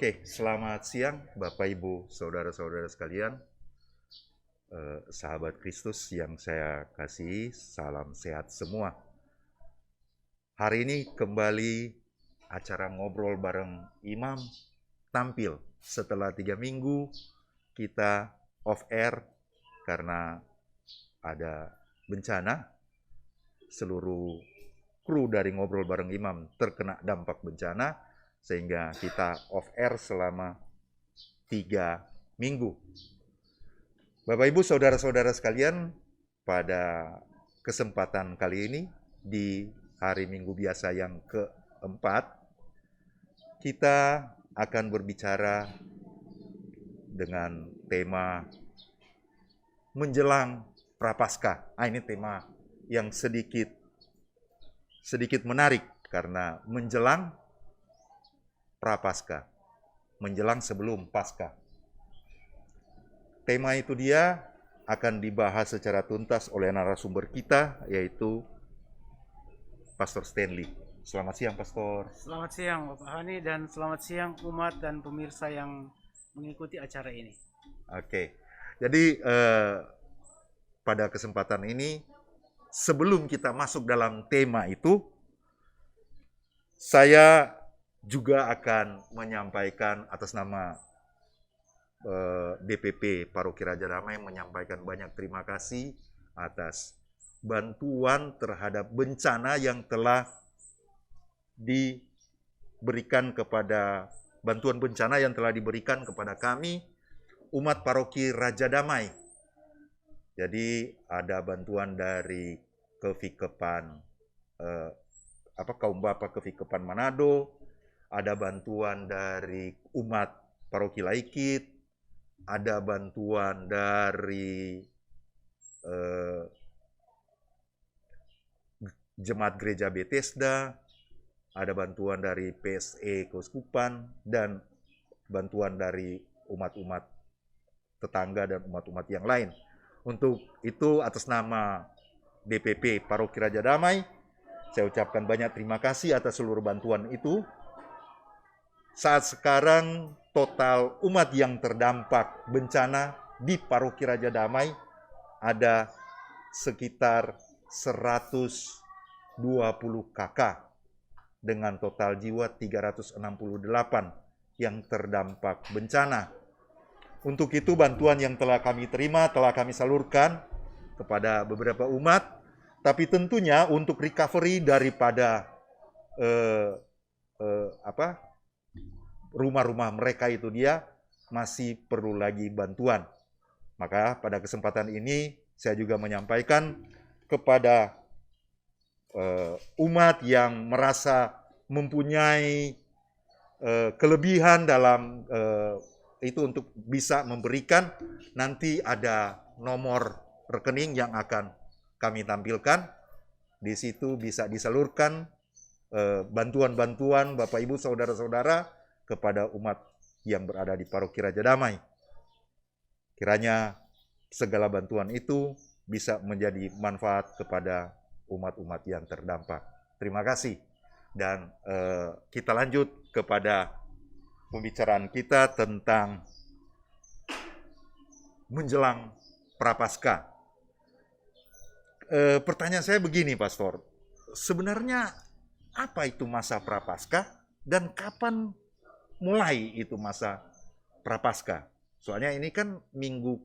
Oke, selamat siang Bapak Ibu, saudara-saudara sekalian, sahabat Kristus yang saya kasihi, salam sehat semua. Hari ini kembali acara ngobrol bareng Imam tampil setelah 3 minggu kita off air karena ada bencana. Seluruh kru dari ngobrol bareng Imam terkena dampak bencana, sehingga kita off air selama 3 minggu. Bapak Ibu saudara-saudara sekalian, pada kesempatan kali ini di hari Minggu biasa yang keempat, kita akan berbicara dengan tema menjelang Prapaskah. Ini tema yang sedikit menarik karena menjelang Prapaskah, menjelang sebelum Paskah. Tema itu dia akan dibahas secara tuntas oleh narasumber kita, yaitu Pastor Stanley. Selamat siang, Pastor. Selamat siang, Bapak Hani, dan selamat siang umat dan pemirsa yang mengikuti acara ini. Oke, jadi pada kesempatan ini, sebelum kita masuk dalam tema itu, saya juga akan menyampaikan atas nama DPP Paroki Raja Damai, menyampaikan banyak terima kasih atas bantuan terhadap bencana yang telah diberikan kepada kami umat Paroki Raja Damai. Jadi ada bantuan dari Kaum Bapa Kevikepan Manado, ada bantuan dari umat Paroki Laikit, ada bantuan dari Jemaat Gereja Bethesda, ada bantuan dari PSE Keuskupan, dan bantuan dari umat-umat tetangga dan umat-umat yang lain. Untuk itu, atas nama DPP Paroki Raja Damai, saya ucapkan banyak terima kasih atas seluruh bantuan itu. Saat sekarang total umat yang terdampak bencana di Paroki Raja Damai ada sekitar 120 kakak dengan total jiwa 368 yang terdampak bencana. Untuk itu bantuan yang telah kami terima telah kami salurkan kepada beberapa umat, tapi tentunya untuk recovery daripada rumah-rumah mereka itu dia masih perlu lagi bantuan. Maka pada kesempatan ini saya juga menyampaikan kepada umat yang merasa mempunyai kelebihan dalam itu untuk bisa memberikan, nanti ada nomor rekening yang akan kami tampilkan. Di situ bisa disalurkan bantuan-bantuan Bapak Ibu saudara-saudara kepada umat yang berada di Paroki Raja Damai. Kiranya segala bantuan itu bisa menjadi manfaat kepada umat-umat yang terdampak. Terima kasih. Dan kita lanjut kepada pembicaraan kita tentang menjelang Prapaskah. Pertanyaan saya begini, Pastor. Sebenarnya apa itu masa Prapaskah dan kapan mulai itu masa Prapaskah? Soalnya ini kan minggu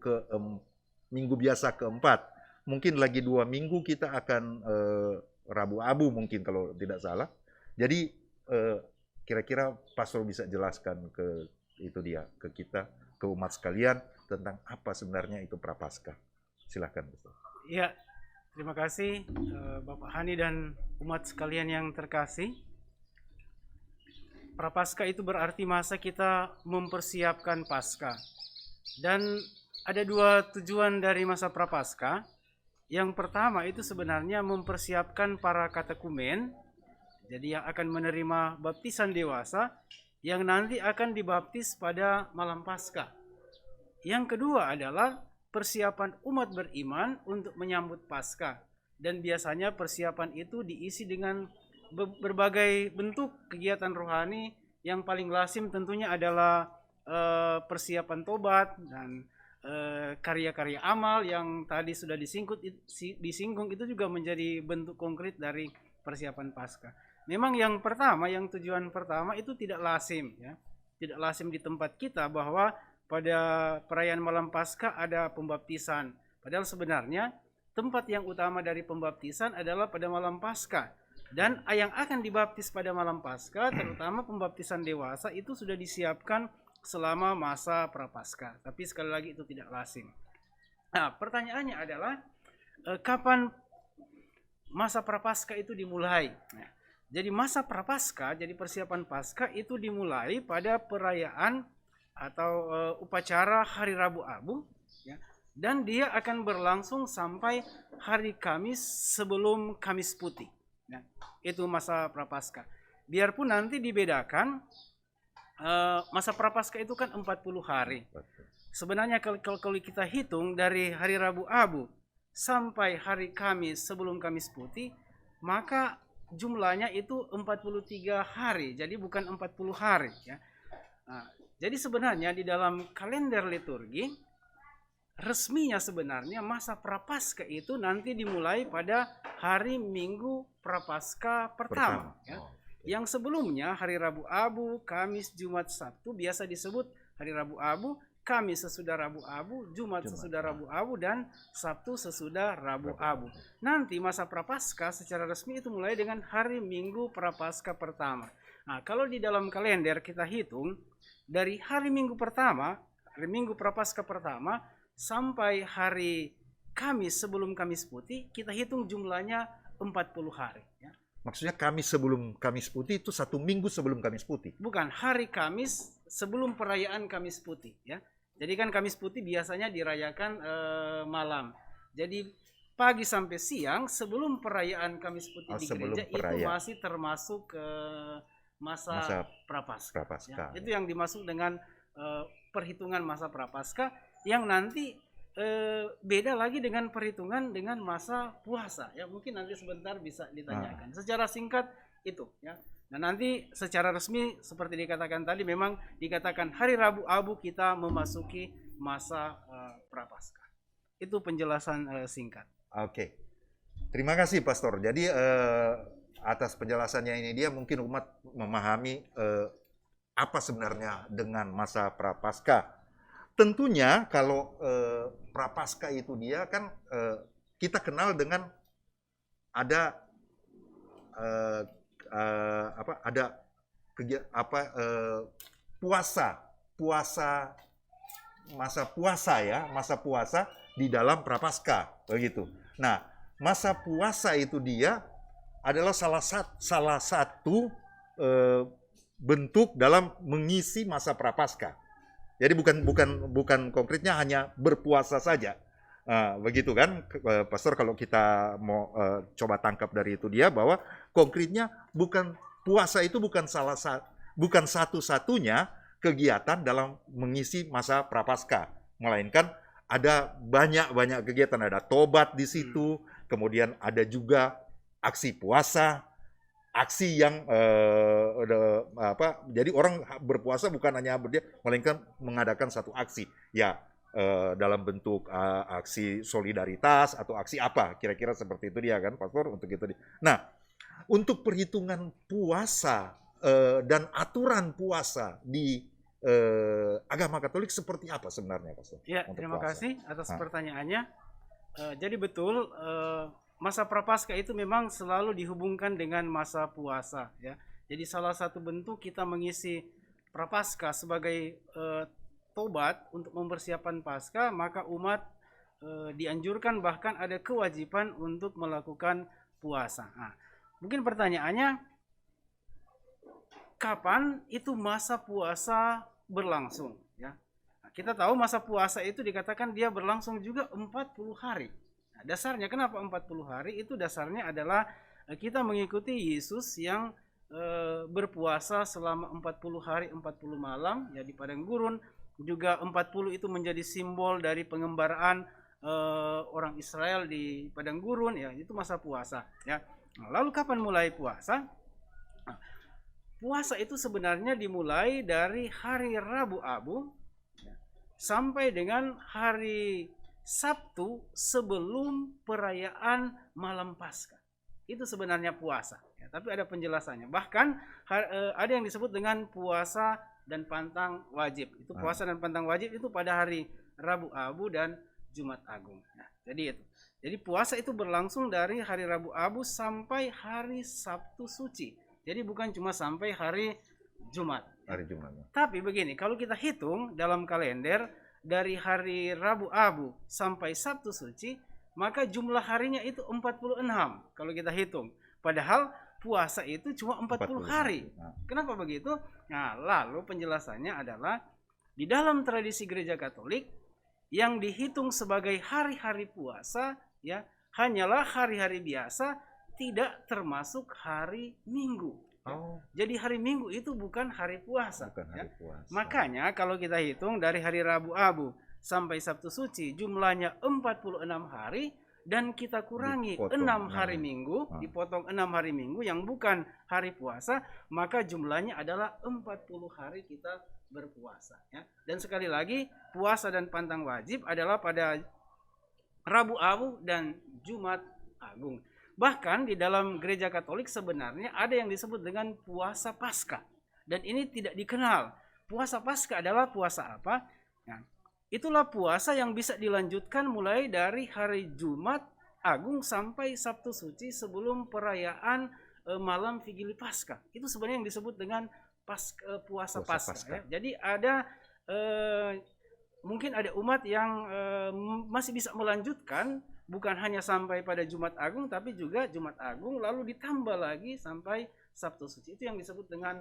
biasa keempat. Mungkin lagi 2 minggu kita akan Rabu Abu mungkin kalau tidak salah. Jadi kira-kira Pastor bisa jelaskan ke kita, ke umat sekalian tentang apa sebenarnya itu Prapaskah. Silakan, Pastor. Ya, terima kasih Bapak Hani dan umat sekalian yang terkasih. Prapaskah itu berarti masa kita mempersiapkan Paskah. Dan ada 2 tujuan dari masa Prapaskah. Yang pertama itu sebenarnya mempersiapkan para katekumen, jadi yang akan menerima baptisan dewasa, yang nanti akan dibaptis pada malam Paskah. Yang kedua adalah persiapan umat beriman untuk menyambut Paskah. Dan biasanya persiapan itu diisi dengan berbagai bentuk kegiatan rohani yang paling lazim tentunya adalah persiapan tobat dan karya-karya amal yang tadi sudah disinggung itu juga menjadi bentuk konkret dari persiapan Paskah. Memang yang pertama, yang tujuan pertama itu tidak lazim ya. Tidak lazim di tempat kita bahwa pada perayaan malam Paskah ada pembaptisan. Padahal sebenarnya tempat yang utama dari pembaptisan adalah pada malam Paskah. Dan yang akan dibaptis pada malam Paskah, terutama pembaptisan dewasa itu sudah disiapkan selama masa Prapaskah. Tapi sekali lagi itu tidak lazim. Nah, pertanyaannya adalah kapan masa Prapaskah itu dimulai? Nah, jadi masa Prapaskah, jadi persiapan Paskah itu dimulai pada perayaan atau upacara Hari Rabu Abu, ya, dan dia akan berlangsung sampai hari Kamis sebelum Kamis Putih. Nah, itu masa Prapaskah. Biarpun nanti dibedakan, masa Prapaskah itu kan 40 hari. Sebenarnya kalau kita hitung dari hari Rabu Abu sampai hari Kamis sebelum Kamis Putih, maka jumlahnya itu 43 hari. Jadi bukan 40 hari ya. Nah, jadi sebenarnya di dalam kalender liturgi resminya sebenarnya masa Prapaskah itu nanti dimulai pada hari Minggu Prapaskah pertama ya. Yang sebelumnya hari Rabu Abu, Kamis, Jumat, Sabtu biasa disebut hari Rabu Abu, Kamis sesudah Rabu Abu, Jumat sesudah Rabu Abu, dan Sabtu sesudah Rabu Abu. Nanti masa Prapaskah secara resmi itu mulai dengan hari Minggu Prapaskah pertama. Nah, kalau di dalam kalender kita hitung dari hari Minggu pertama, hari Minggu Prapaskah pertama sampai hari Kamis sebelum Kamis Putih, kita hitung jumlahnya 40 hari ya. Maksudnya Kamis sebelum Kamis Putih itu 1 minggu sebelum Kamis Putih? Bukan, hari Kamis sebelum perayaan Kamis Putih ya. Jadi kan Kamis Putih biasanya dirayakan malam. Jadi pagi sampai siang sebelum perayaan Kamis Putih di gereja itu masih termasuk masa Prapaskah. Ya. Itu yang dimaksud dengan perhitungan masa Prapaskah yang nanti beda lagi dengan perhitungan dengan masa puasa ya, mungkin nanti sebentar bisa ditanyakan. Secara singkat itu ya. Nah, nanti secara resmi seperti dikatakan tadi memang dikatakan hari Rabu Abu kita memasuki masa Prapaskah. Itu penjelasan singkat. Oke. Terima kasih Pastor. Jadi atas penjelasannya ini dia mungkin umat memahami apa sebenarnya dengan masa Prapaskah. Tentunya kalau Prapaskah itu dia kan kita kenal dengan ada puasa masa puasa di dalam Prapaskah begitu. Nah, masa puasa itu dia adalah salah satu bentuk dalam mengisi masa Prapaskah. Jadi bukan konkretnya hanya berpuasa saja, begitu kan, Pastor? Kalau kita mau coba tangkap dari itu dia bahwa konkretnya bukan puasa itu bukan satu-satunya kegiatan dalam mengisi masa Prapaskah, melainkan ada banyak kegiatan, ada tobat di situ, kemudian ada juga aksi puasa. Aksi yang jadi orang berpuasa bukan hanya berdia, melainkan mengadakan satu aksi ya dalam bentuk aksi solidaritas atau aksi apa kira-kira seperti itu dia kan, Pastor, untuk itu. Nah, untuk perhitungan puasa dan aturan puasa di agama Katolik seperti apa sebenarnya, Pastor? Ya, terima kasih atas pertanyaannya. Jadi betul. Masa Prapaskah itu memang selalu dihubungkan dengan masa puasa ya. Jadi salah satu bentuk kita mengisi Prapaskah sebagai tobat untuk mempersiapkan Paskah, maka umat dianjurkan bahkan ada kewajiban untuk melakukan puasa. Nah, mungkin pertanyaannya kapan itu masa puasa berlangsung ya. Nah, kita tahu masa puasa itu dikatakan dia berlangsung juga 40 hari. Dasarnya kenapa 40 hari? Itu dasarnya adalah kita mengikuti Yesus yang berpuasa selama 40 hari 40 malam ya di padang gurun. Juga 40 itu menjadi simbol dari pengembaraan orang Israel di padang gurun ya, itu masa puasa ya. Lalu kapan mulai puasa? puasa itu sebenarnya dimulai dari hari Rabu Abu sampai dengan hari Sabtu sebelum perayaan malam Paskah. Itu sebenarnya puasa. Ya, tapi ada penjelasannya. Bahkan ada yang disebut dengan puasa dan pantang wajib. Itu puasa dan pantang wajib itu pada hari Rabu Abu dan Jumat Agung. Nah, jadi itu. Jadi puasa itu berlangsung dari hari Rabu Abu sampai hari Sabtu Suci. Jadi bukan cuma sampai hari Jumat. Hari Jumat. Tapi begini, kalau kita hitung dalam kalender dari hari Rabu Abu sampai Sabtu Suci, maka jumlah harinya itu 46 kalau kita hitung. Padahal puasa itu cuma 40 hari. Kenapa begitu? Nah, lalu penjelasannya adalah di dalam tradisi Gereja Katolik yang dihitung sebagai hari-hari puasa ya hanyalah hari-hari biasa, tidak termasuk hari Minggu. Jadi hari Minggu itu bukan hari puasa. Bukan hari puasa. Makanya kalau kita hitung dari hari Rabu Abu sampai Sabtu Suci jumlahnya 46 hari dan kita kurangi Dipotong 6 hari Minggu, dipotong 6 hari Minggu yang bukan hari puasa, maka jumlahnya adalah 40 hari kita berpuasa ya. Dan sekali lagi puasa dan pantang wajib adalah pada Rabu Abu dan Jumat Agung. Bahkan di dalam Gereja Katolik sebenarnya ada yang disebut dengan puasa Paskah. Dan ini tidak dikenal. Puasa Paskah adalah puasa apa? Nah, itulah puasa yang bisa dilanjutkan mulai dari hari Jumat Agung sampai Sabtu Suci sebelum perayaan malam Vigili Paskah. Itu sebenarnya yang disebut dengan puasa Paskah. Ya. Jadi ada mungkin ada umat yang masih bisa melanjutkan bukan hanya sampai pada Jumat Agung tapi juga Jumat Agung lalu ditambah lagi sampai Sabtu Suci. Itu yang disebut dengan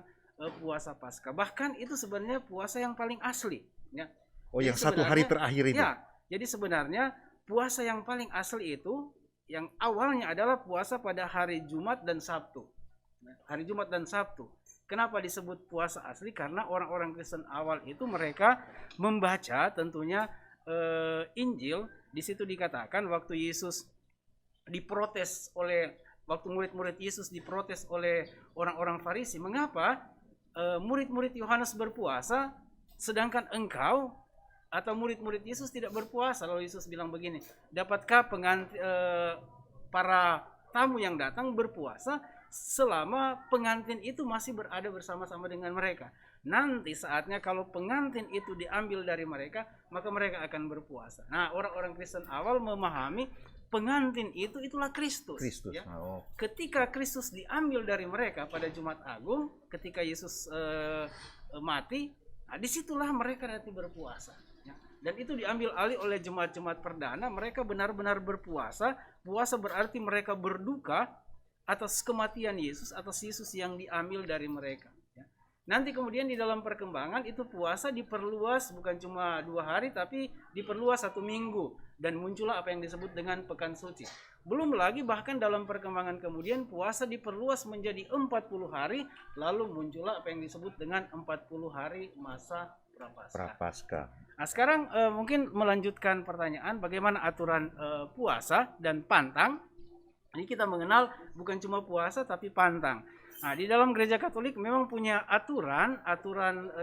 puasa Paskah. Bahkan itu sebenarnya puasa yang paling asli ya. Yang satu hari terakhir itu. Ya, jadi sebenarnya puasa yang paling asli itu yang awalnya adalah puasa pada hari Jumat dan Sabtu. Hari Jumat dan Sabtu. Kenapa disebut puasa asli? Karena orang-orang Kristen awal itu mereka membaca tentunya Injil. Di situ dikatakan waktu Yesus diprotes waktu murid-murid Yesus diprotes oleh orang-orang Farisi, mengapa murid-murid Yohanes berpuasa sedangkan engkau atau murid-murid Yesus tidak berpuasa? Lalu Yesus bilang begini, dapatkah para tamu yang datang berpuasa selama pengantin itu masih berada bersama-sama dengan mereka? Nanti saatnya kalau pengantin itu diambil dari mereka, maka mereka akan berpuasa. Nah, orang-orang Kristen awal memahami pengantin itulah Kristus. Ya. Ketika Kristus diambil dari mereka pada Jumat Agung, ketika Yesus mati, nah, disitulah mereka nanti berpuasa. Ya. Dan itu diambil alih oleh jemaat-jemaat perdana. Mereka benar-benar berpuasa. Puasa berarti mereka berduka atas kematian Yesus, atas Yesus yang diambil dari mereka. Nanti kemudian di dalam perkembangan itu puasa diperluas bukan cuma 2 hari tapi diperluas 1 minggu dan muncullah apa yang disebut dengan Pekan Suci. Belum lagi bahkan dalam perkembangan kemudian puasa diperluas menjadi 40 hari lalu muncullah apa yang disebut dengan 40 hari masa Prapaskah. Nah, sekarang mungkin melanjutkan pertanyaan bagaimana aturan puasa dan pantang. Ini kita mengenal bukan cuma puasa tapi pantang. Nah, di dalam Gereja Katolik memang punya aturan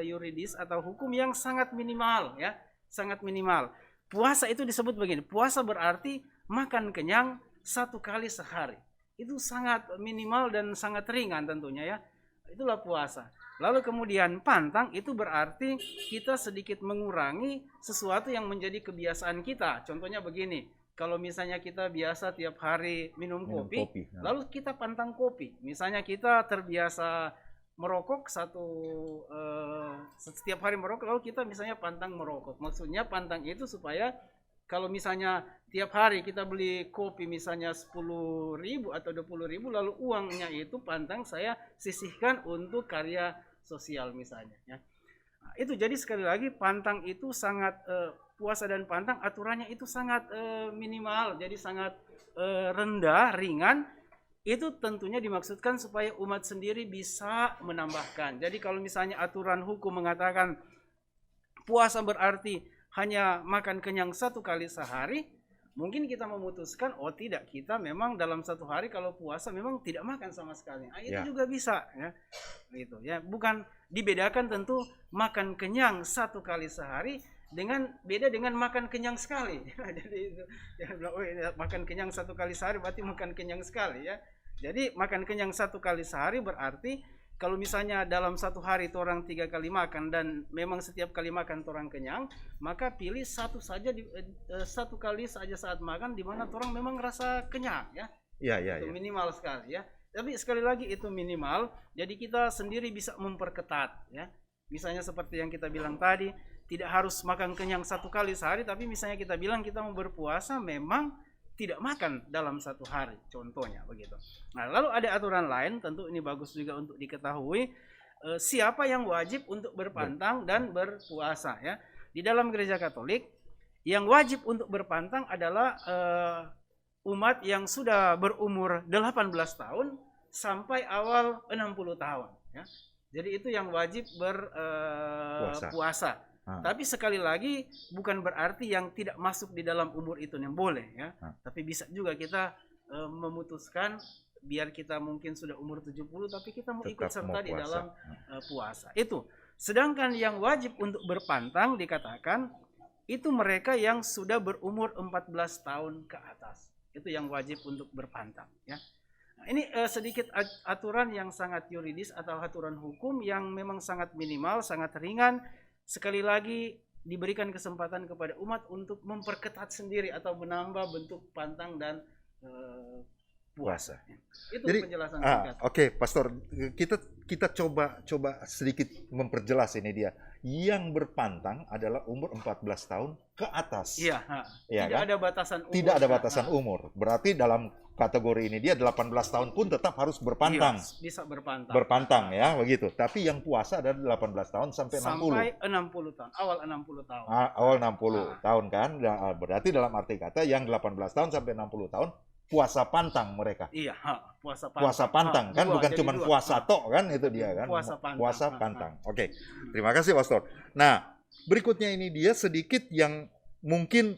yuridis atau hukum yang sangat minimal ya, sangat minimal. Puasa itu disebut begini, puasa berarti makan kenyang 1 kali sehari. Itu sangat minimal dan sangat ringan tentunya ya. Itulah puasa. Lalu kemudian pantang itu berarti kita sedikit mengurangi sesuatu yang menjadi kebiasaan kita. Contohnya begini. Kalau misalnya kita biasa tiap hari minum kopi ya. Lalu kita pantang kopi. Misalnya kita terbiasa merokok setiap hari merokok, lalu kita misalnya pantang merokok. Maksudnya pantang itu supaya kalau misalnya tiap hari kita beli kopi misalnya 10.000 atau 20.000, lalu uangnya itu pantang saya sisihkan untuk karya sosial misalnya. Ya. Nah, itu jadi sekali lagi pantang itu sangat puasa dan pantang aturannya itu sangat minimal, jadi sangat rendah, ringan. Itu tentunya dimaksudkan supaya umat sendiri bisa menambahkan. Jadi kalau misalnya aturan hukum mengatakan puasa berarti hanya makan kenyang 1 kali sehari, mungkin kita memutuskan, oh tidak, kita memang dalam satu hari kalau puasa memang tidak makan sama sekali. Nah, itu Ya. juga bisa, ya, gitu ya. Bukan dibedakan tentu makan kenyang satu kali sehari dengan beda dengan makan kenyang sekali. Jadi itu jangan bilang, oh ini makan kenyang satu kali sehari berarti makan kenyang sekali, ya. Jadi makan kenyang satu kali sehari berarti kalau misalnya dalam satu hari itu orang 3 kali makan dan memang setiap kali makan orang kenyang, maka pilih satu saja satu kali saja saat makan di mana orang memang rasa kenyang, ya. Iya. Itu minimal sekali, ya. Tapi sekali lagi itu minimal, jadi kita sendiri bisa memperketat, ya. Misalnya seperti yang kita bilang tadi, tidak harus makan kenyang satu kali sehari, tapi misalnya kita bilang kita mau berpuasa memang tidak makan dalam satu hari, contohnya begitu. Nah, lalu ada aturan lain, tentu ini bagus juga untuk diketahui, siapa yang wajib untuk berpantang dan berpuasa, ya. Di dalam gereja Katolik, yang wajib untuk berpantang adalah umat yang sudah berumur 18 tahun sampai awal 60 tahun, ya. Jadi itu yang wajib berpuasa. Tapi sekali lagi bukan berarti yang tidak masuk di dalam umur itu yang boleh, ya. Tapi bisa juga kita memutuskan biar kita mungkin sudah umur 70 tapi kita mau ikut serta di dalam puasa. Itu. Sedangkan yang wajib untuk berpantang dikatakan itu mereka yang sudah berumur 14 tahun ke atas. Itu yang wajib untuk berpantang, ya. Nah, ini sedikit aturan yang sangat yuridis atau aturan hukum yang memang sangat minimal, sangat ringan. Sekali lagi diberikan kesempatan kepada umat untuk memperketat sendiri atau menambah bentuk pantang dan puasa. Itu jadi, penjelasan singkat. Oke, Pastor, kita coba sedikit memperjelas ini dia. Yang berpantang adalah umur 14 tahun ke atas. Iya, ya, tidak kan? ada batasan umur. Tidak ada batasan umur. Berarti dalam kategori ini dia 18 tahun pun tetap harus berpantang. Iya, bisa berpantang. Berpantang, ya, begitu. Tapi yang puasa adalah 18 tahun sampai 60. Sampai 60 tahun, awal 60 tahun. Awal 60 tahun kan. Berarti dalam arti kata yang 18 tahun sampai 60 tahun puasa pantang mereka. Iya, puasa pantang. Puasa pantang kan, bukan cuma puasa tok kan, itu dia kan. Puasa pantang. Oke. Terima kasih, Pastor. Nah, berikutnya ini dia sedikit yang mungkin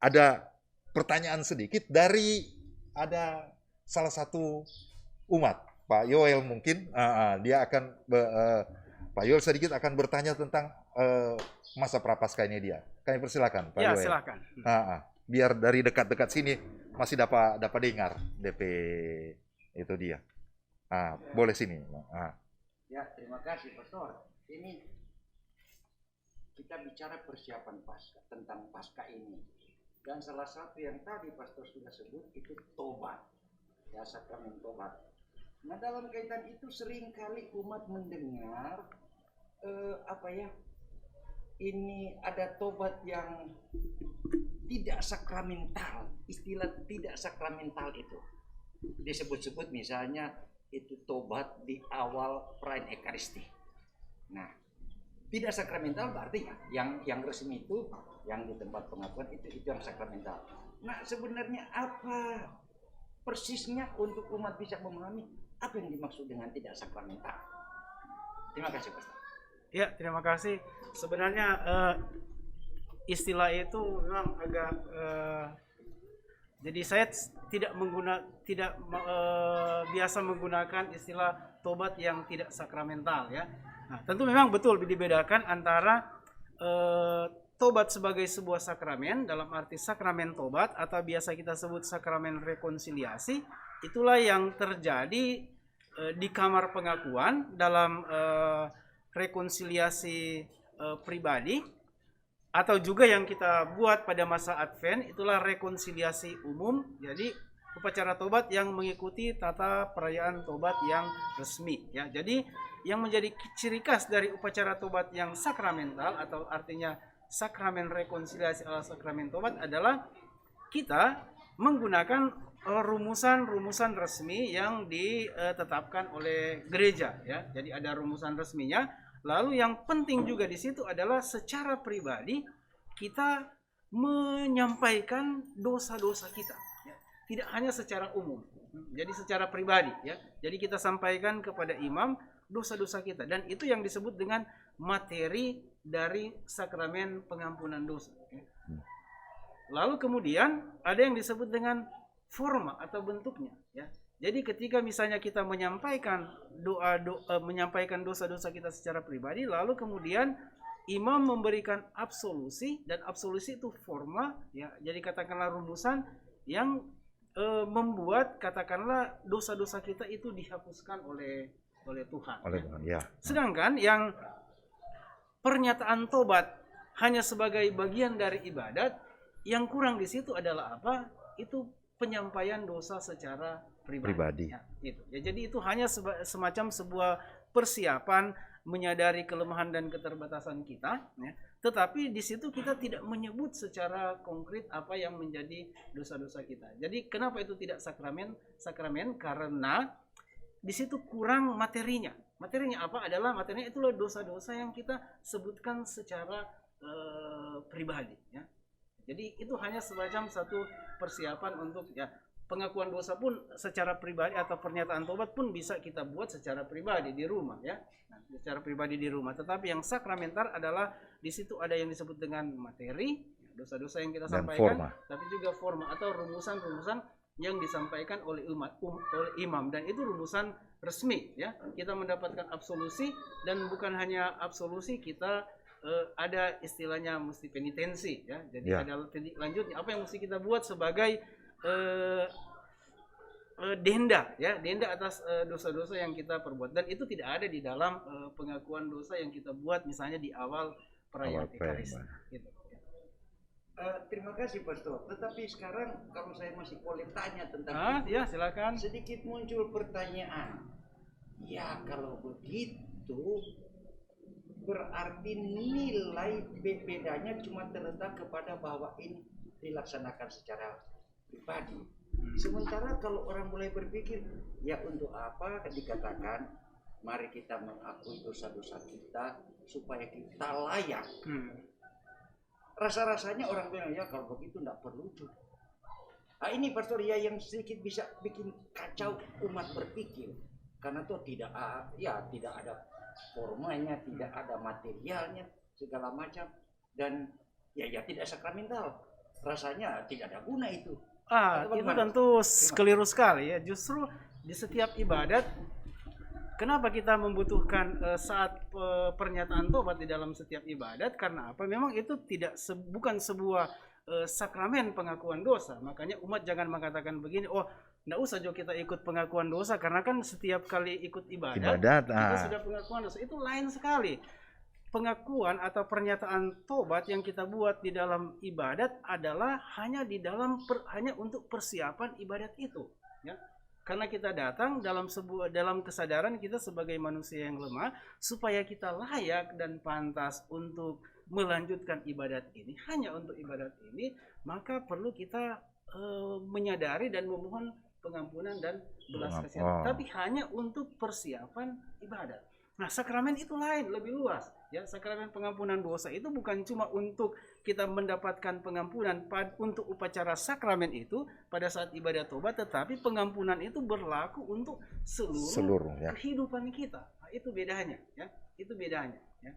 ada pertanyaan sedikit dari ada salah satu umat, Pak Yoel mungkin dia akan Pak Yoel sedikit akan bertanya tentang masa prapaskah ini dia. Kami persilakan, Pak Ya, Yoel. silakan. Biar dari dekat-dekat sini masih dapat dengar DP itu dia. Boleh sini. Ya, terima kasih, Pastor. Ini kita bicara persiapan Paskah, tentang Paskah ini. Dan salah satu yang tadi Pastor sudah sebut itu tobat, ya, sakramen tobat. Nah, dalam kaitan itu seringkali umat mendengar ini ada tobat yang tidak sakramental. Istilah tidak sakramental itu disebut-sebut misalnya itu tobat di awal perayaan Ekaristi. Nah, tidak sakramental berarti yang resmi itu yang di tempat pengakuan itu yang sakramental. Nah, sebenarnya apa persisnya untuk umat bisa memahami apa yang dimaksud dengan tidak sakramental? Terima kasih, Pastor. Ya, terima kasih. Sebenarnya istilah itu memang agak jadi saya tidak biasa menggunakan istilah tobat yang tidak sakramental, ya. Nah, tentu memang betul dibedakan antara tobat sebagai sebuah sakramen dalam arti sakramen tobat atau biasa kita sebut sakramen rekonsiliasi. Itulah yang terjadi di kamar pengakuan dalam rekonsiliasi pribadi, atau juga yang kita buat pada masa Advent itulah rekonsiliasi umum. Jadi upacara tobat yang mengikuti tata perayaan tobat yang resmi, ya. Jadi yang menjadi ciri khas dari upacara tobat yang sakramental atau artinya sakramen rekonsiliasi ala sakramen tobat adalah kita menggunakan rumusan-rumusan resmi yang ditetapkan oleh gereja, ya. Jadi ada rumusan resminya. Lalu yang penting juga di situ adalah secara pribadi kita menyampaikan dosa-dosa kita, ya. Tidak hanya secara umum. Jadi secara pribadi, ya. Jadi kita sampaikan kepada imam dosa-dosa kita, dan itu yang disebut dengan materi dari sakramen pengampunan dosa, ya. Lalu kemudian ada yang disebut dengan forma atau bentuknya, ya. Jadi ketika misalnya kita menyampaikan menyampaikan dosa-dosa kita secara pribadi, lalu kemudian imam memberikan absolusi, dan absolusi itu forma, ya. Jadi katakanlah rumusan yang membuat katakanlah dosa-dosa kita itu dihapuskan oleh Tuhan. Oleh Tuhan, ya. Sedangkan yang pernyataan tobat hanya sebagai bagian dari ibadat, yang kurang di situ adalah apa? Itu penyampaian dosa secara pribadi. Ya, gitu. Ya, jadi itu hanya semacam sebuah persiapan menyadari kelemahan dan keterbatasan kita, ya. Tetapi di situ kita tidak menyebut secara konkret apa yang menjadi dosa-dosa kita. Jadi kenapa itu tidak sakramen? Karena di situ kurang materinya. Materinya apa? Adalah materinya itulah dosa-dosa yang kita sebutkan secara pribadi, ya. Jadi itu hanya semacam satu persiapan untuk, ya, pengakuan dosa pun secara pribadi atau pernyataan tobat pun bisa kita buat secara pribadi di rumah, ya. Nah, secara pribadi di rumah. Tetapi yang sakramental adalah di situ ada yang disebut dengan materi, dosa-dosa yang kita Dan sampaikan, forma. tapi juga forma atau rumusan-rumusan yang disampaikan oleh oleh imam, dan itu rumusan resmi, ya. Kita mendapatkan absolusi, dan bukan hanya absolusi, kita ada istilahnya mesti penitensi, ya. Jadi ada lanjutnya apa yang mesti kita buat sebagai denda, ya, denda atas dosa-dosa yang kita perbuat, dan itu tidak ada di dalam pengakuan dosa yang kita buat misalnya di awal perayaan Ekaristi, gitu. Terima kasih Pastor. Tetapi sekarang kalau saya masih boleh tanya tentang itu, ya silakan. sedikit muncul pertanyaan. Ya kalau begitu berarti nilai bedanya cuma terletak kepada bahwa ini dilaksanakan secara pribadi. Sementara kalau orang mulai berpikir, ya untuk apa dikatakan mari kita mengakui dosa-dosa kita supaya kita layak. Rasa-rasanya orang bilang, ya kalau begitu tidak perlu tuh. Nah, ini Pastor, ya yang sedikit bisa bikin kacau umat berpikir. Karena tuh tidak ada formanya, tidak ada materialnya, segala macam, dan ya tidak sakramental. Rasanya tidak ada guna itu. Itu tentu keliru sekali, ya. Justru di setiap ibadat, kenapa kita membutuhkan saat pernyataan tobat di dalam setiap ibadat? Karena apa? Memang itu bukan sebuah sakramen pengakuan dosa. Makanya umat jangan mengatakan begini, oh nggak usah Jo kita ikut pengakuan dosa, karena kan setiap kali ikut ibadat kita sudah pengakuan dosa. Itu lain sekali. Pengakuan atau pernyataan tobat yang kita buat di dalam ibadat adalah hanya untuk persiapan ibadat itu, ya. Karena kita datang dalam kesadaran kita sebagai manusia yang lemah, supaya kita layak dan pantas untuk melanjutkan ibadat ini, hanya untuk ibadat ini, maka perlu kita menyadari dan memohon pengampunan dan belas kasihan. Tapi hanya untuk persiapan ibadat. Nah, sakramen itu lain, lebih luas, ya. Sakramen pengampunan dosa itu bukan cuma untuk kita mendapatkan pengampunan untuk upacara sakramen itu pada saat ibadat tobat, tetapi pengampunan itu berlaku untuk seluruh ya, kehidupan kita. Nah, itu bedanya, ya. Itu bedanya, ya.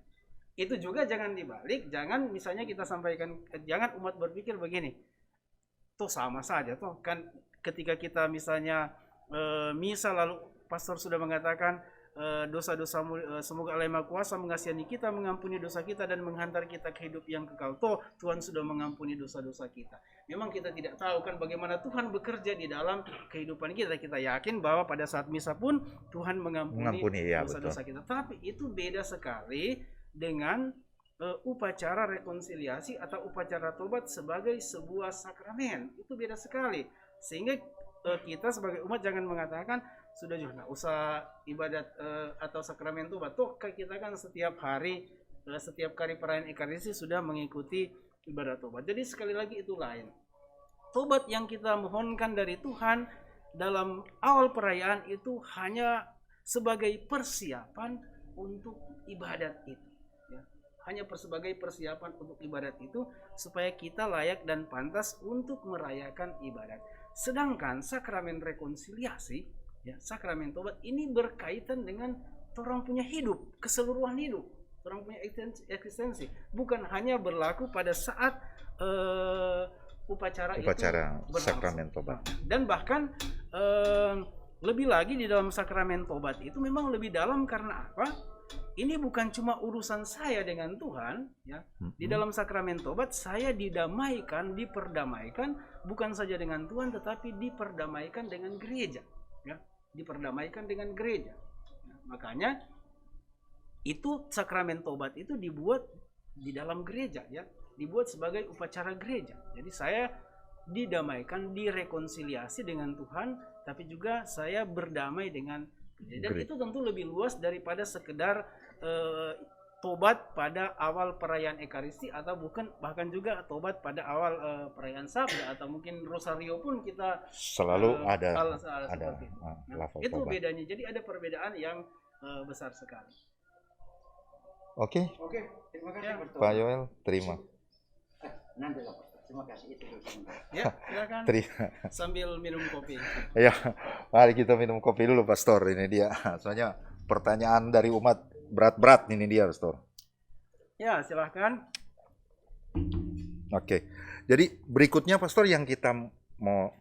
Itu juga jangan dibalik, jangan misalnya kita sampaikan, jangan umat berpikir begini, toh sama saja toh kan ketika kita misalnya misal lalu pastor sudah mengatakan dosa-dosamu semoga Allah yang Maha Kuasa mengasihani kita, mengampuni dosa kita dan menghantar kita ke hidup yang kekal. Toh Tuhan sudah mengampuni dosa-dosa kita. Memang kita tidak tahu kan bagaimana Tuhan bekerja di dalam kehidupan kita. Kita yakin bahwa pada saat misa pun Tuhan mengampuni dosa-dosa kita. Tapi itu beda sekali dengan upacara rekonsiliasi atau upacara tobat sebagai sebuah sakramen. Itu beda sekali. Sehingga kita sebagai umat jangan mengatakan sudah juga nggak usah ibadat atau sakramen tobat. Toh kita kan setiap kali perayaan Ekaristi sudah mengikuti ibadat tobat. Jadi sekali lagi itu lain. Tobat yang kita mohonkan dari Tuhan dalam awal perayaan itu hanya sebagai persiapan untuk ibadat itu, ya. Hanya sebagai persiapan untuk ibadat itu supaya kita layak dan pantas untuk merayakan ibadat. Sedangkan sakramen rekonsiliasi, ya, sakramen tobat ini berkaitan dengan orang punya hidup, keseluruhan hidup, orang punya eksistensi, bukan hanya berlaku pada saat upacara itu berlangsung. sakramen tobat. Dan bahkan lebih lagi di dalam sakramen tobat itu memang lebih dalam karena apa? Ini bukan cuma urusan saya dengan Tuhan, ya. Di dalam sakramen tobat saya didamaikan, diperdamaikan bukan saja dengan Tuhan tetapi diperdamaikan dengan gereja, ya. Diperdamaikan dengan gereja. Nah, makanya itu sakramen tobat itu dibuat di dalam gereja, ya. Dibuat sebagai upacara gereja. Jadi saya didamaikan, direkonsiliasi dengan Tuhan, tapi juga saya berdamai dengan gereja. Dan itu tentu lebih luas daripada sekedar tobat pada awal perayaan Ekaristi atau bahkan juga tobat pada awal perayaan Sabda atau mungkin Rosario pun kita selalu ada seperti itu. Nah, itu tobat. bedanya. Jadi ada perbedaan yang besar sekali. Oke, Terima kasih Ya. Pastor. Pak Yoel, terima. Nanti lah Pastor. Terima kasih itu dulu sebentar. Ya, silakan sambil minum kopi. Ya, mari kita minum kopi dulu, Pastor. Ini dia. Soalnya pertanyaan dari umat berat-berat ini dia, Pastor. Ya, silahkan. Oke. Jadi berikutnya, Pastor, yang kita mau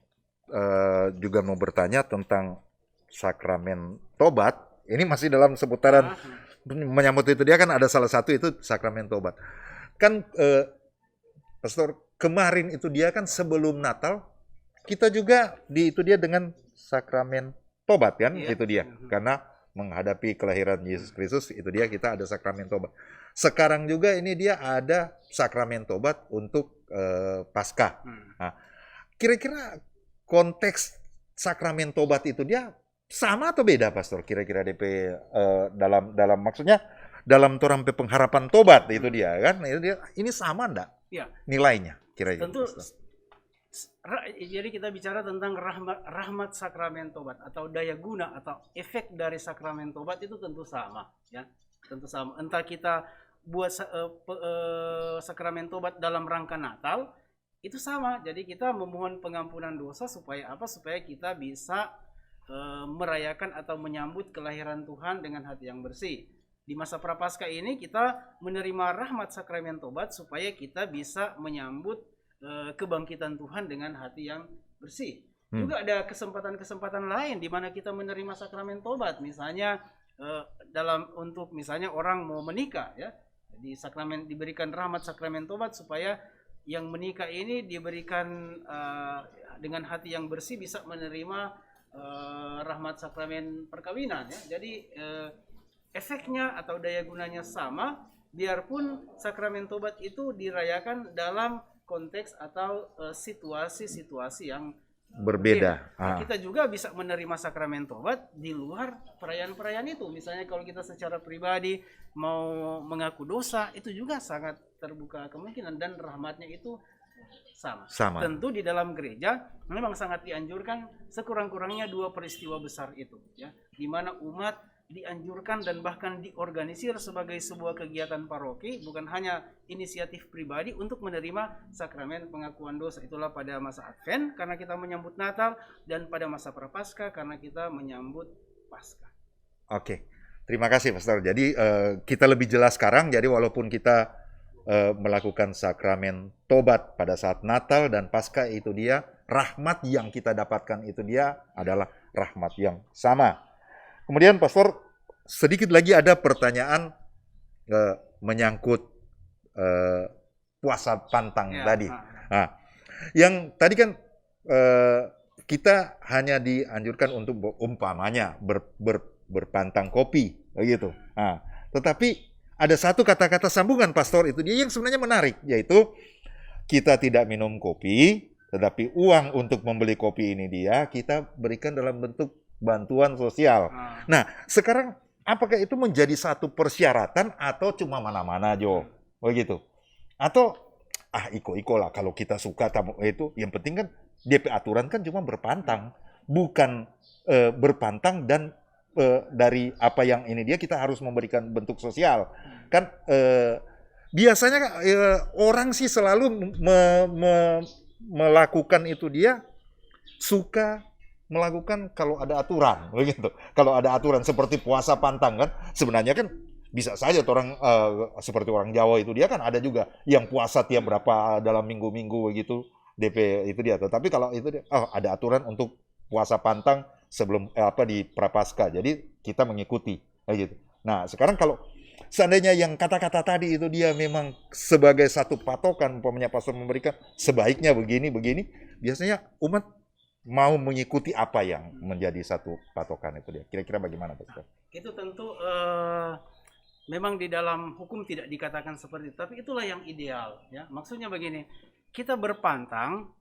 juga mau bertanya tentang sakramen tobat. Ini masih dalam seputaran menyambut itu dia kan ada salah satu itu sakramen tobat. Kan Pastor, kemarin itu dia kan sebelum Natal kita juga itu dia dengan sakramen tobat kan, Iya. itu dia. Karena menghadapi kelahiran Yesus Kristus itu dia kita ada sakramen tobat. Sekarang juga ini dia ada sakramen tobat untuk Paskah. Nah, kira-kira konteks sakramen tobat itu dia sama atau beda, Pastor? Kira-kira DP dalam maksudnya dalam torampe pengharapan tobat itu dia kan? Ini sama enggak? Ya. Nilainya kira-kira. Tentu. Jadi kita bicara tentang rahmat sakramen tobat atau daya guna atau efek dari sakramen tobat itu tentu sama, ya. Tentu sama. Entah kita buat sakramen tobat dalam rangka Natal itu sama. Jadi kita memohon pengampunan dosa supaya apa? Supaya kita bisa merayakan atau menyambut kelahiran Tuhan dengan hati yang bersih. Di masa Prapaskah ini kita menerima rahmat sakramen tobat supaya kita bisa menyambut kebangkitan Tuhan dengan hati yang bersih. Juga ada kesempatan-kesempatan lain di mana kita menerima sakramen tobat. Misalnya untuk misalnya orang mau menikah, ya. Di sakramen diberikan rahmat sakramen tobat supaya yang menikah ini diberikan dengan hati yang bersih bisa menerima rahmat sakramen perkawinan, ya. Jadi efeknya atau daya gunanya sama, biarpun sakramen tobat itu dirayakan dalam konteks atau situasi-situasi yang berbeda. Kita juga bisa menerima sakramen tobat di luar perayaan-perayaan itu. Misalnya kalau kita secara pribadi mau mengaku dosa, itu juga sangat terbuka kemungkinan dan rahmatnya itu sama. Tentu di dalam gereja memang sangat dianjurkan sekurang-kurangnya 2 peristiwa besar itu, ya, di mana umat dianjurkan dan bahkan diorganisir sebagai sebuah kegiatan paroki, bukan hanya inisiatif pribadi untuk menerima sakramen pengakuan dosa. Itulah pada masa Advent karena kita menyambut Natal, dan pada masa Prapaskah karena kita menyambut Paskah. Oke, terima kasih, Pastor. Jadi kita lebih jelas sekarang. Jadi walaupun kita melakukan sakramen tobat pada saat Natal dan Paskah, itu dia rahmat yang kita dapatkan itu dia adalah rahmat yang sama. Kemudian Pastor, sedikit lagi ada pertanyaan menyangkut puasa pantang tadi. Nah, yang tadi kan kita hanya dianjurkan untuk umpamanya berpantang kopi, begitu. Nah, tetapi ada satu kata-kata sambungan, Pastor, itu dia yang sebenarnya menarik, yaitu kita tidak minum kopi, tetapi uang untuk membeli kopi ini dia kita berikan dalam bentuk bantuan sosial. Nah, sekarang apakah itu menjadi satu persyaratan atau cuma mana-mana, Jo? Begitu. Atau iko-iko lah kalau kita suka tamu itu, yang penting kan DP aturan kan cuma berpantang, bukan berpantang dan dari apa yang ini dia kita harus memberikan bentuk sosial. Kan biasanya orang sih selalu melakukan itu dia suka melakukan kalau ada aturan, begitu. Kalau ada aturan seperti puasa pantang kan, sebenarnya kan bisa saja orang seperti orang Jawa itu dia kan ada juga yang puasa tiap berapa dalam minggu-minggu begitu. DP itu dia. Tapi kalau itu ada aturan untuk puasa pantang sebelum di Prapaskah. Jadi kita mengikuti kayak gitu. Nah, sekarang kalau seandainya yang kata-kata tadi itu dia memang sebagai satu patokan, umpamanya pastor memberikan sebaiknya begini, biasanya umat mau mengikuti apa yang menjadi satu patokan itu dia. Kira-kira bagaimana, pastor? Itu tentu memang di dalam hukum tidak dikatakan seperti itu, tapi itulah yang ideal ya. Maksudnya begini, kita berpantang,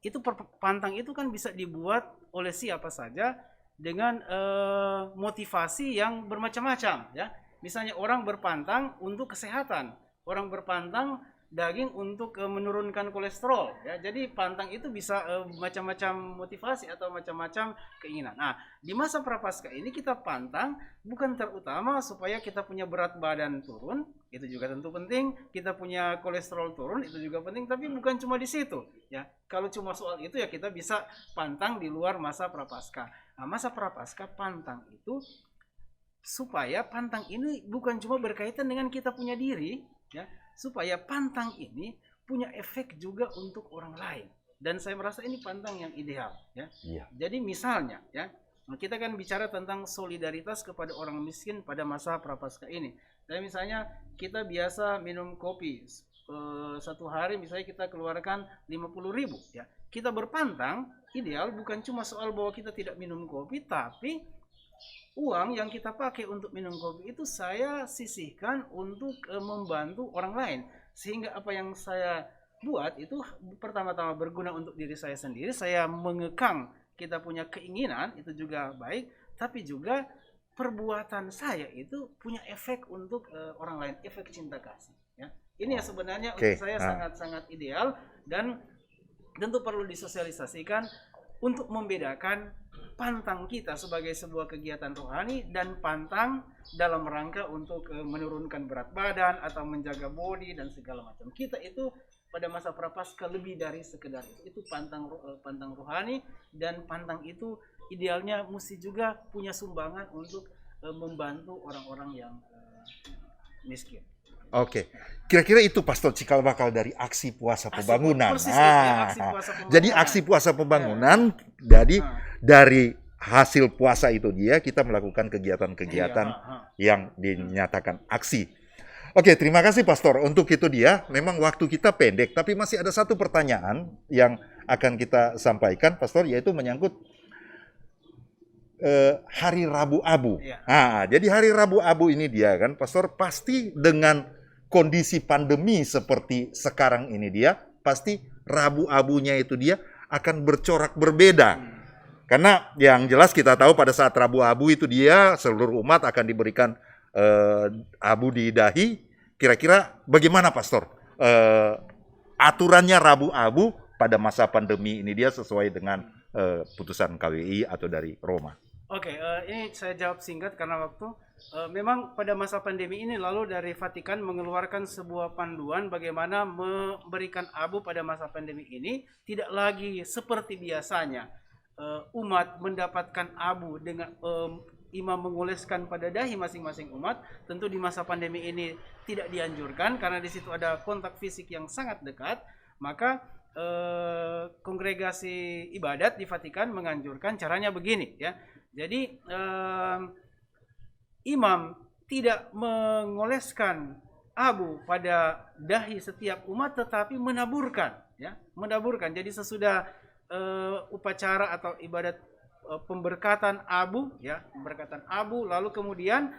pantang itu kan bisa dibuat oleh siapa saja dengan motivasi yang bermacam-macam ya. Misalnya orang berpantang untuk kesehatan, orang berpantang daging untuk menurunkan kolesterol ya. Jadi pantang itu bisa macam-macam motivasi atau macam-macam keinginan. Nah, di masa Prapaskah ini kita pantang bukan terutama supaya kita punya berat badan turun, itu juga tentu penting, kita punya kolesterol turun, itu juga penting, tapi bukan cuma di situ ya. Kalau cuma soal itu ya kita bisa pantang di luar masa Prapaskah. Nah, masa Prapaskah pantang itu supaya pantang ini bukan cuma berkaitan dengan kita punya diri ya, supaya pantang ini punya efek juga untuk orang lain. Dan saya merasa ini pantang yang ideal ya. Iya. Jadi misalnya ya, kita kan bicara tentang solidaritas kepada orang miskin pada masa Prapaskah ini. Jadi misalnya kita biasa minum kopi satu hari misalnya kita keluarkan 50.000 ya. Kita berpantang ideal bukan cuma soal bahwa kita tidak minum kopi, tapi uang yang kita pakai untuk minum kopi itu saya sisihkan untuk membantu orang lain, sehingga apa yang saya buat itu pertama-tama berguna untuk diri saya sendiri, saya mengekang kita punya keinginan itu juga baik, tapi juga perbuatan saya itu punya efek untuk orang lain, efek cinta kasih ya. Ini yang sebenarnya untuk saya sangat-sangat ideal dan tentu perlu disosialisasikan untuk membedakan pantang kita sebagai sebuah kegiatan rohani dan pantang dalam rangka untuk menurunkan berat badan atau menjaga body dan segala macam. Kita itu pada masa Prapaskah lebih dari sekedar itu pantang rohani, dan pantang itu idealnya mesti juga punya sumbangan untuk membantu orang-orang yang miskin. Oke, kira-kira itu Pastor cikal bakal dari aksi puasa pembangunan. Jadi aksi puasa pembangunan dari hasil puasa itu kita melakukan kegiatan-kegiatan yang dinyatakan aksi. Oke, terima kasih Pastor. Untuk itu dia, memang waktu kita pendek, tapi masih ada satu pertanyaan yang akan kita sampaikan, Pastor, yaitu menyangkut Hari Rabu Abu. Nah, jadi Hari Rabu Abu ini dia kan, Pastor, pasti dengan kondisi pandemi seperti sekarang ini dia, pasti Rabu Abunya itu dia akan bercorak berbeda. Karena yang jelas kita tahu pada saat Rabu Abu itu dia seluruh umat akan diberikan abu di dahi. Kira-kira bagaimana Pastor? Aturannya Rabu Abu pada masa pandemi ini dia sesuai dengan putusan KWI atau dari Roma. Oke, ini saya jawab singkat karena waktu. Memang pada masa pandemi ini lalu dari Vatikan mengeluarkan sebuah panduan bagaimana memberikan abu pada masa pandemi ini tidak lagi seperti biasanya. Umat mendapatkan abu dengan imam mengoleskan pada dahi masing-masing umat. Tentu di masa pandemi ini tidak dianjurkan karena di situ ada kontak fisik yang sangat dekat. Maka kongregasi ibadat di Vatikan menganjurkan caranya begini ya. Jadi imam tidak mengoleskan abu pada dahi setiap umat, tetapi menaburkan ya, menaburkan. Jadi sesudah upacara atau ibadat pemberkatan abu ya, pemberkatan abu, lalu kemudian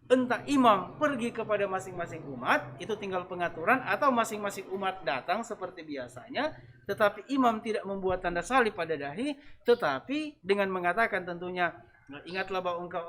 entah imam pergi kepada masing-masing umat, itu tinggal pengaturan, atau masing-masing umat datang seperti biasanya, tetapi imam tidak membuat tanda salib pada dahi, tetapi dengan mengatakan tentunya, ingatlah bahwa engkau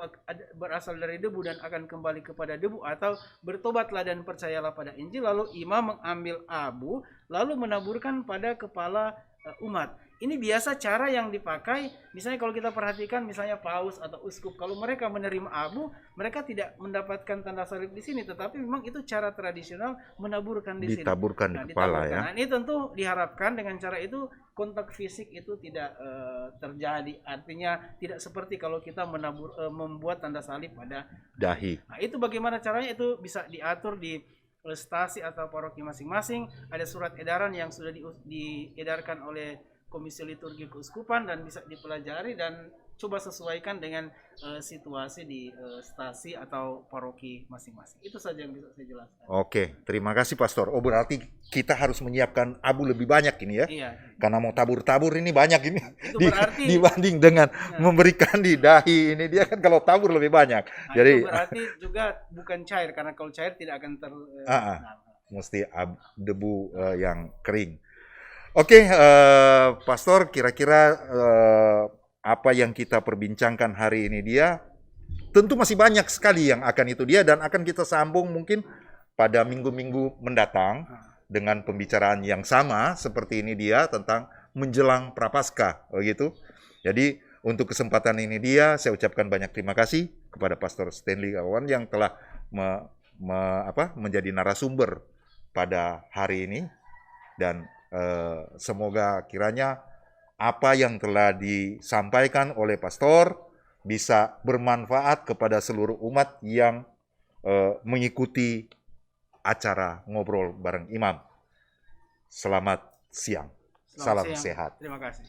berasal dari debu dan akan kembali kepada debu, atau bertobatlah dan percayalah pada Injil. Lalu imam mengambil abu lalu menaburkan pada kepala umat. Ini biasa cara yang dipakai, misalnya kalau kita perhatikan misalnya paus atau uskup, kalau mereka menerima abu, mereka tidak mendapatkan tanda salib di sini, tetapi memang itu cara tradisional menaburkan di sini. Ditaburkan di kepala ya. Nah, ini tentu diharapkan dengan cara itu kontak fisik itu tidak terjadi. Artinya tidak seperti kalau kita membuat tanda salib pada dahi. Nah, itu bagaimana caranya, itu bisa diatur di stasi atau paroki masing-masing, ada surat edaran yang sudah diedarkan oleh Komisi Liturgi Keuskupan dan bisa dipelajari dan coba sesuaikan dengan situasi di stasi atau paroki masing-masing. Itu saja yang bisa saya jelaskan. Oke, terima kasih Pastor. Oh, berarti kita harus menyiapkan abu lebih banyak ini ya? Iya. Karena mau tabur-tabur ini banyak ini. Itu berarti Dibanding dengan memberikan di dahi ini, dia kan kalau tabur lebih banyak. nah, Jadi itu berarti juga bukan cair, karena kalau cair tidak akan mesti debu yang kering. Oke, Pastor, kira-kira apa yang kita perbincangkan hari ini dia tentu masih banyak sekali yang akan itu dia dan akan kita sambung mungkin pada minggu-minggu mendatang dengan pembicaraan yang sama seperti ini dia tentang menjelang Prapaskah, begitu. Jadi untuk kesempatan ini dia saya ucapkan banyak terima kasih kepada Pastor Stanley Kawan yang telah menjadi narasumber pada hari ini dan semoga kiranya apa yang telah disampaikan oleh Pastor bisa bermanfaat kepada seluruh umat yang mengikuti acara ngobrol bareng imam. Selamat siang. Salam sehat. Terima kasih.